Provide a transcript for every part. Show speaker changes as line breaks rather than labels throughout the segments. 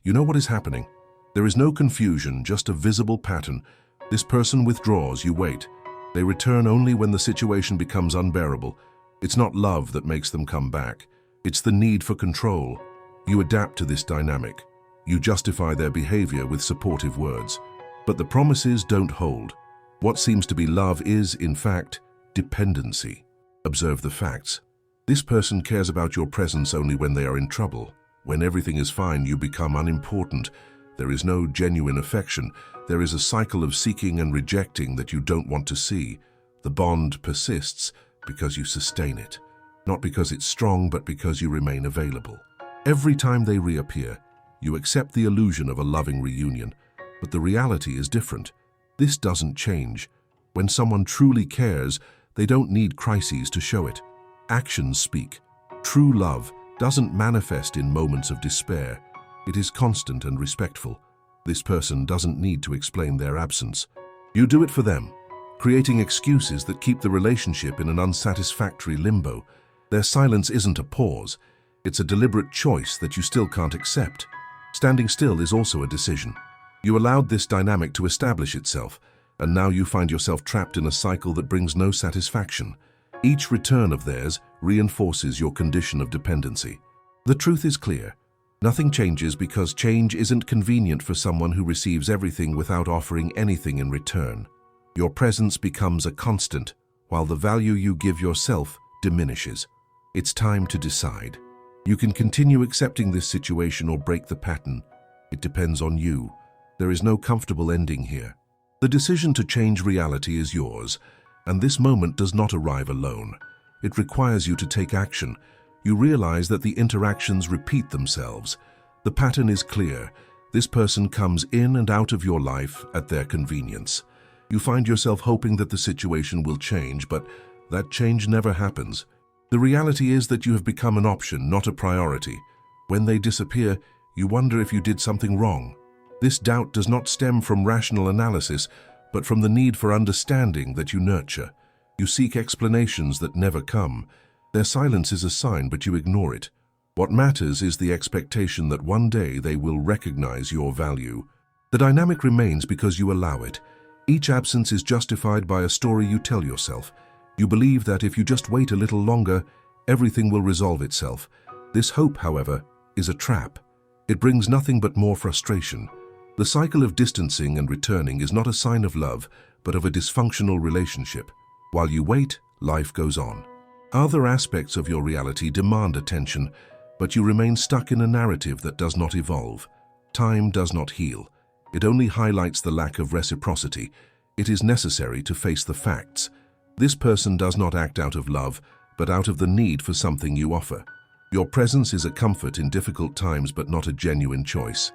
You know what is happening. There is no confusion, just a visible pattern. This person withdraws, you wait. They return only when the situation becomes unbearable. It's not love that makes them come back. It's the need for control. You adapt to this dynamic. You justify their behavior with supportive words. But the promises don't hold. What seems to be love is, in fact, dependency. Observe the facts. This person cares about your presence only when they are in trouble. When everything is fine, you become unimportant. There is no genuine affection. There is a cycle of seeking and rejecting that you don't want to see. The bond persists because you sustain it. Not because it's strong, but because you remain available. Every time they reappear, you accept the illusion of a loving reunion. But the reality is different. This doesn't change. When someone truly cares, they don't need crises to show it. Actions speak. True love doesn't manifest in moments of despair. It is constant and respectful. This person doesn't need to explain their absence. You do it for them, creating excuses that keep the relationship in an unsatisfactory limbo. Their silence isn't a pause. It's a deliberate choice that you still can't accept. Standing still is also a decision. You allowed this dynamic to establish itself, and now you find yourself trapped in a cycle that brings no satisfaction. Each return of theirs reinforces your condition of dependency. The truth is clear. Nothing changes because change isn't convenient for someone who receives everything without offering anything in return. Your presence becomes a constant, while the value you give yourself diminishes. It's time to decide. You can continue accepting this situation or break the pattern. It depends on you. There is no comfortable ending here. The decision to change reality is yours, and this moment does not arrive alone. It requires you to take action. You realize that the interactions repeat themselves. The pattern is clear. This person comes in and out of your life at their convenience. You find yourself hoping that the situation will change, but that change never happens. The reality is that you have become an option, not a priority. When they disappear, you wonder if you did something wrong. This doubt does not stem from rational analysis, but from the need for understanding that you nurture. You seek explanations that never come. Their silence is a sign, but you ignore it. What matters is the expectation that one day they will recognize your value. The dynamic remains because you allow it. Each absence is justified by a story you tell yourself. You believe that if you just wait a little longer, everything will resolve itself. This hope, however, is a trap. It brings nothing but more frustration. The cycle of distancing and returning is not a sign of love, but of a dysfunctional relationship. While you wait, life goes on. Other aspects of your reality demand attention, but you remain stuck in a narrative that does not evolve. Time does not heal. It only highlights the lack of reciprocity. It is necessary to face the facts. This person does not act out of love, but out of the need for something you offer. Your presence is a comfort in difficult times, but not a genuine choice.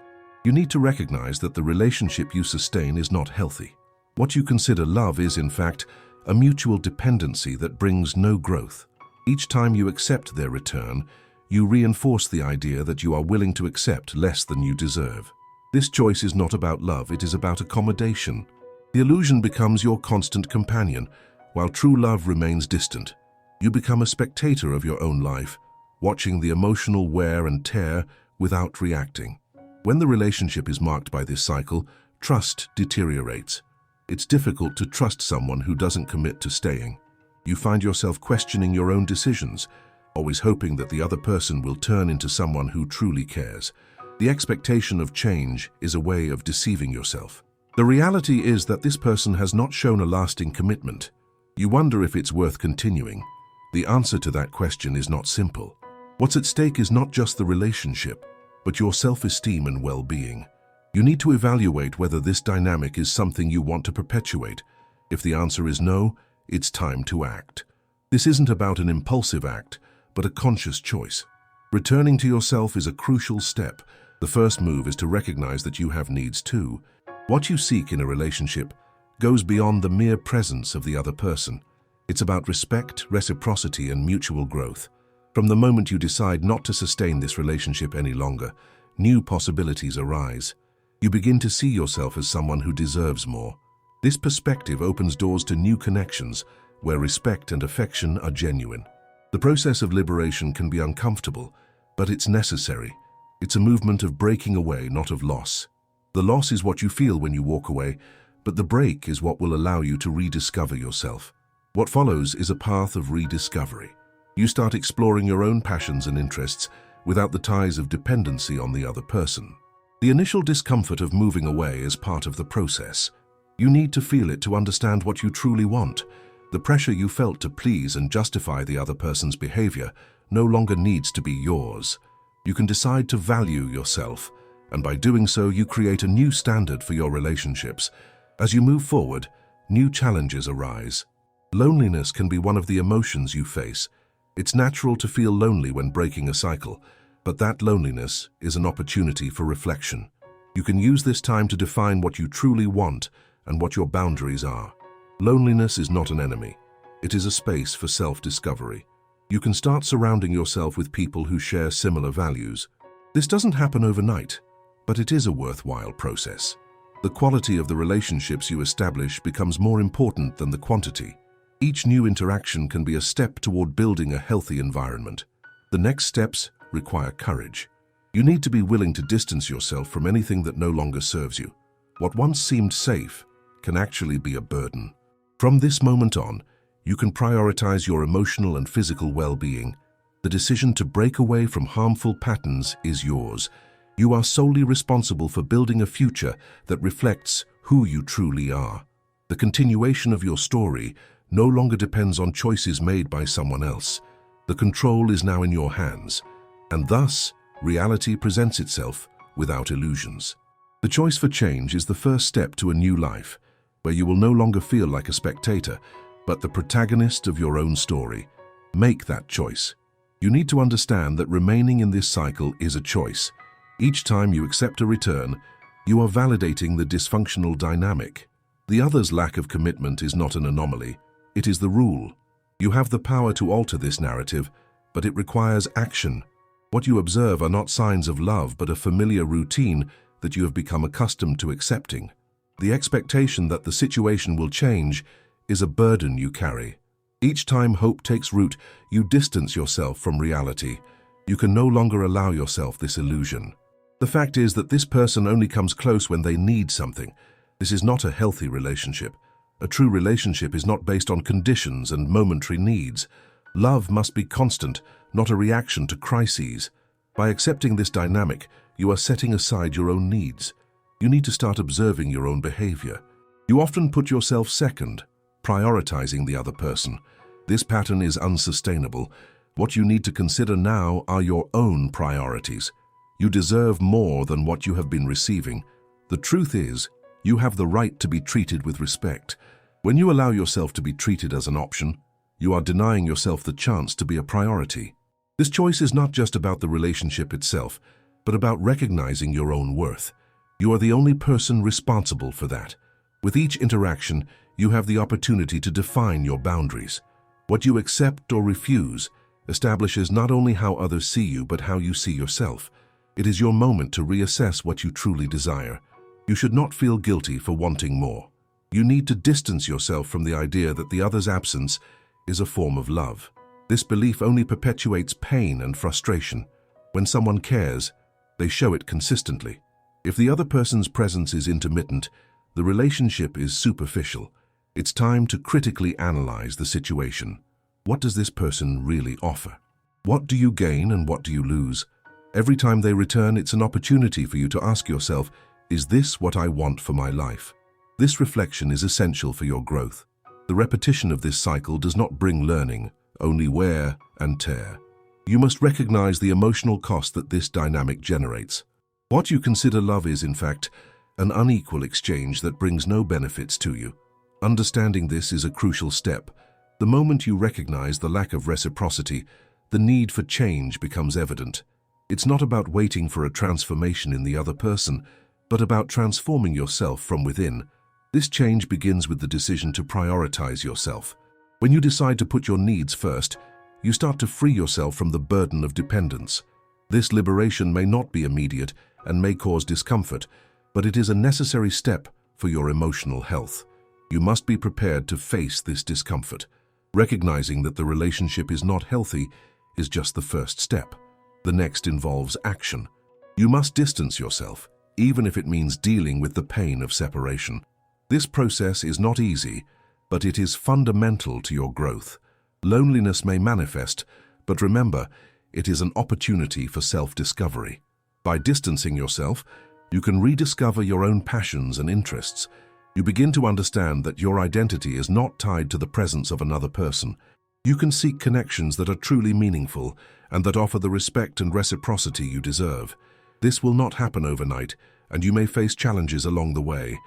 You need to recognize that the relationship you sustain is not healthy. What you consider love is, in fact, a mutual dependency that brings no growth. Each time you accept their return, you reinforce the idea that you are willing to accept less than you deserve. This choice is not about love, it is about accommodation. The illusion becomes your constant companion, while true love remains distant. You become a spectator of your own life, watching the emotional wear and tear without reacting. When the relationship is marked by this cycle, trust deteriorates. It's difficult to trust someone who doesn't commit to staying. You find yourself questioning your own decisions, always hoping that the other person will turn into someone who truly cares. The expectation of change is a way of deceiving yourself. The reality is that this person has not shown a lasting commitment. You wonder if it's worth continuing. The answer to that question is not simple. What's at stake is not just the relationship, but your self-esteem and well-being. You need to evaluate whether this dynamic is something you want to perpetuate. If the answer is no, it's time to act. This isn't about an impulsive act, but a conscious choice. Returning to yourself is a crucial step. The first move is to recognize that you have needs too. What you seek in a relationship goes beyond the mere presence of the other person. It's about respect, reciprocity, and mutual growth. From the moment you decide not to sustain this relationship any longer, new possibilities arise. You begin to see yourself as someone who deserves more. This perspective opens doors to new connections, where respect and affection are genuine. The process of liberation can be uncomfortable, but it's necessary. It's a movement of breaking away, not of loss. The loss is what you feel when you walk away, but the break is what will allow you to rediscover yourself. What follows is a path of rediscovery. You start exploring your own passions and interests without the ties of dependency on the other person. The initial discomfort of moving away is part of the process. You need to feel it to understand what you truly want. The pressure you felt to please and justify the other person's behavior no longer needs to be yours. You can decide to value yourself, and by doing so, you create a new standard for your relationships. As you move forward, new challenges arise. Loneliness can be one of the emotions you face. It's natural to feel lonely when breaking a cycle, but that loneliness is an opportunity for reflection. You can use this time to define what you truly want and what your boundaries are. Loneliness is not an enemy. It is a space for self-discovery. You can start surrounding yourself with people who share similar values. This doesn't happen overnight, but it is a worthwhile process. The quality of the relationships you establish becomes more important than the quantity. Each new interaction can be a step toward building a healthy environment. The next steps require courage. You need to be willing to distance yourself from anything that no longer serves you. What once seemed safe can actually be a burden. From this moment on, you can prioritize your emotional and physical well-being. The decision to break away from harmful patterns is yours. You are solely responsible for building a future that reflects who you truly are. The continuation of your story no longer depends on choices made by someone else. The control is now in your hands, and thus, reality presents itself without illusions. The choice for change is the first step to a new life, where you will no longer feel like a spectator, but the protagonist of your own story. Make that choice. You need to understand that remaining in this cycle is a choice. Each time you accept a return, you are validating the dysfunctional dynamic. The other's lack of commitment is not an anomaly. It is the rule. You have the power to alter this narrative, but it requires action. What you observe are not signs of love, but a familiar routine that you have become accustomed to accepting. The expectation that the situation will change is a burden you carry. Each time hope takes root, you distance yourself from reality. You can no longer allow yourself this illusion. The fact is that this person only comes close when they need something. This is not a healthy relationship. A true relationship is not based on conditions and momentary needs. Love must be constant, not a reaction to crises. By accepting this dynamic, you are setting aside your own needs. You need to start observing your own behavior. You often put yourself second, prioritizing the other person. This pattern is unsustainable. What you need to consider now are your own priorities. You deserve more than what you have been receiving. The truth is, you have the right to be treated with respect. When you allow yourself to be treated as an option, you are denying yourself the chance to be a priority. This choice is not just about the relationship itself, but about recognizing your own worth. You are the only person responsible for that. With each interaction, you have the opportunity to define your boundaries. What you accept or refuse establishes not only how others see you, but how you see yourself. It is your moment to reassess what you truly desire. You should not feel guilty for wanting more. You need to distance yourself from the idea that the other's absence is a form of love. This belief only perpetuates pain and frustration. When someone cares, they show it consistently. If the other person's presence is intermittent, the relationship is superficial. It's time to critically analyze the situation. What does this person really offer? What do you gain and what do you lose? Every time they return, it's an opportunity for you to ask yourself, is this what I want for my life? This reflection is essential for your growth. The repetition of this cycle does not bring learning, only wear and tear. You must recognize the emotional cost that this dynamic generates. What you consider love is, in fact, an unequal exchange that brings no benefits to you. Understanding this is a crucial step. The moment you recognize the lack of reciprocity, the need for change becomes evident. It's not about waiting for a transformation in the other person, but about transforming yourself from within. This change begins with the decision to prioritize yourself. When you decide to put your needs first, you start to free yourself from the burden of dependence. This liberation may not be immediate and may cause discomfort, but it is a necessary step for your emotional health. You must be prepared to face this discomfort. Recognizing that the relationship is not healthy is just the first step. The next involves action. You must distance yourself, even if it means dealing with the pain of separation. This process is not easy, but it is fundamental to your growth. Loneliness may manifest, but remember, it is an opportunity for self-discovery. By distancing yourself, you can rediscover your own passions and interests. You begin to understand that your identity is not tied to the presence of another person. You can seek connections that are truly meaningful and that offer the respect and reciprocity you deserve. This will not happen overnight, and you may face challenges along the way.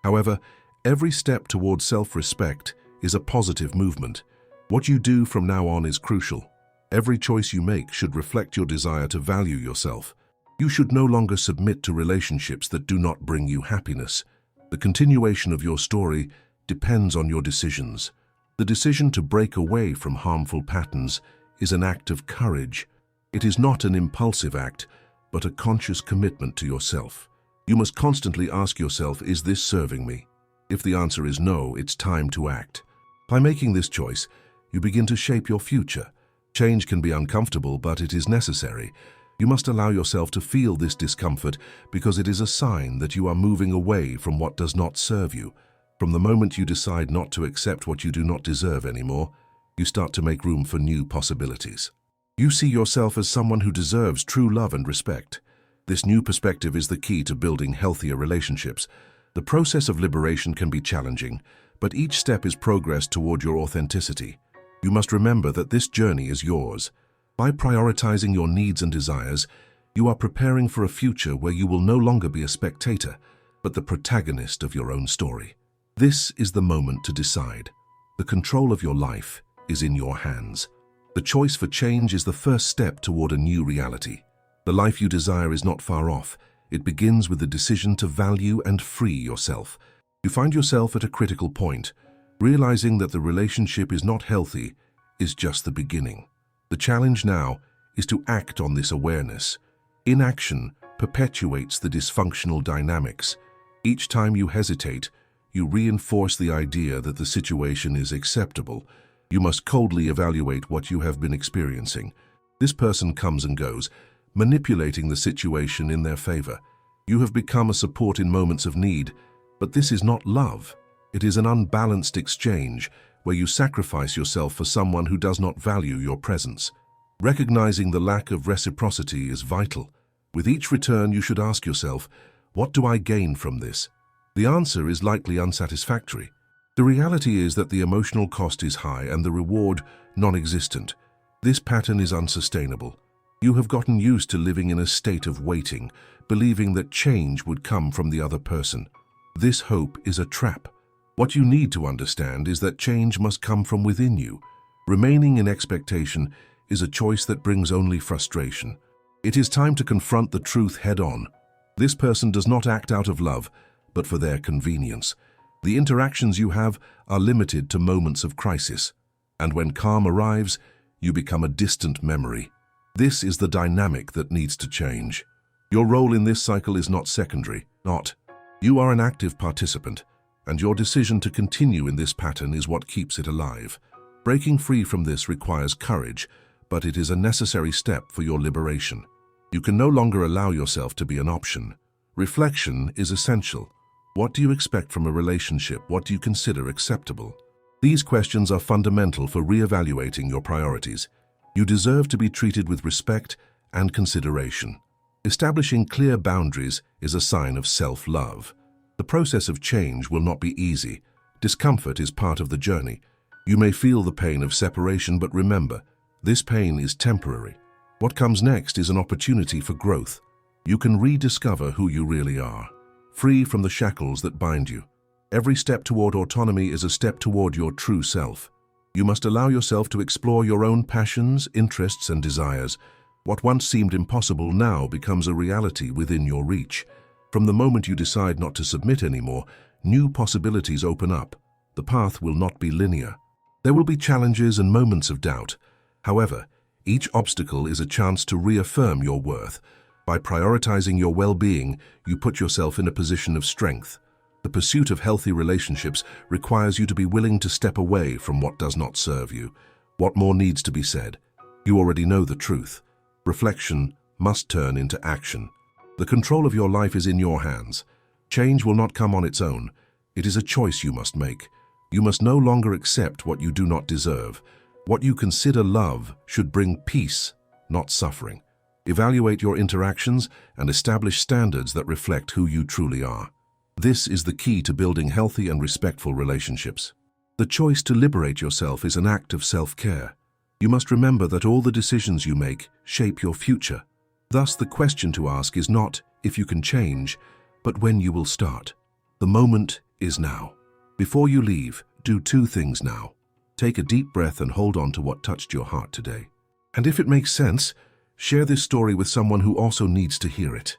However, every step towards self-respect is a positive movement. What you do from now on is crucial. Every choice you make should reflect your desire to value yourself. You should no longer submit to relationships that do not bring you happiness. The continuation of your story depends on your decisions. The decision to break away from harmful patterns is an act of courage. It is not an impulsive act, but a conscious commitment to yourself. You must constantly ask yourself, is this serving me? If the answer is no, it's time to act. By making this choice, you begin to shape your future. Change can be uncomfortable, but it is necessary. You must allow yourself to feel this discomfort because it is a sign that you are moving away from what does not serve you. From the moment you decide not to accept what you do not deserve anymore, you start to make room for new possibilities. You see yourself as someone who deserves true love and respect. This new perspective is the key to building healthier relationships. The process of liberation can be challenging, but each step is progress toward your authenticity. You must remember that this journey is yours. By prioritizing your needs and desires, you are preparing for a future where you will no longer be a spectator, but the protagonist of your own story. This is the moment to decide. The control of your life is in your hands. The choice for change is the first step toward a new reality. The life you desire is not far off. It begins with the decision to value and free yourself. You find yourself at a critical point. Realizing that the relationship is not healthy is just the beginning. The challenge now is to act on this awareness. Inaction perpetuates the dysfunctional dynamics. Each time you hesitate, you reinforce the idea that the situation is acceptable. You must coldly evaluate what you have been experiencing. This person comes and goes, manipulating the situation in their favor. You have become a support in moments of need, but this is not love. It is an unbalanced exchange where you sacrifice yourself for someone who does not value your presence. Recognizing the lack of reciprocity is vital. With each return, you should ask yourself, what do I gain from this? The answer is likely unsatisfactory. The reality is that the emotional cost is high and the reward non-existent. This pattern is unsustainable. You have gotten used to living in a state of waiting, believing that change would come from the other person. This hope is a trap. What you need to understand is that change must come from within you. Remaining in expectation is a choice that brings only frustration. It is time to confront the truth head-on. This person does not act out of love, but for their convenience. The interactions you have are limited to moments of crisis, and when calm arrives, you become a distant memory. This is the dynamic that needs to change. Your role in this cycle is not secondary, You are an active participant, and your decision to continue in this pattern is what keeps it alive. Breaking free from this requires courage, but it is a necessary step for your liberation. You can no longer allow yourself to be an option. Reflection is essential. What do you expect from a relationship? What do you consider acceptable? These questions are fundamental for reevaluating your priorities. You deserve to be treated with respect and consideration. Establishing clear boundaries is a sign of self-love. The process of change will not be easy. Discomfort is part of the journey. You may feel the pain of separation, but remember, this pain is temporary. What comes next is an opportunity for growth. You can rediscover who you really are, free from the shackles that bind you. Every step toward autonomy is a step toward your true self. You must allow yourself to explore your own passions, interests, and desires. What once seemed impossible now becomes a reality within your reach. From the moment you decide not to submit anymore, new possibilities open up. The path will not be linear. There will be challenges and moments of doubt. However, each obstacle is a chance to reaffirm your worth. By prioritizing your well-being, you put yourself in a position of strength. The pursuit of healthy relationships requires you to be willing to step away from what does not serve you. What more needs to be said? You already know the truth. Reflection must turn into action. The control of your life is in your hands. Change will not come on its own. It is a choice you must make. You must no longer accept what you do not deserve. What you consider love should bring peace, not suffering. Evaluate your interactions and establish standards that reflect who you truly are. This is the key to building healthy and respectful relationships. The choice to liberate yourself is an act of self-care. You must remember that all the decisions you make shape your future. Thus, the question to ask is not if you can change, but when you will start. The moment is now. Before you leave, do two things now. Take a deep breath and hold on to what touched your heart today. And if it makes sense, share this story with someone who also needs to hear it.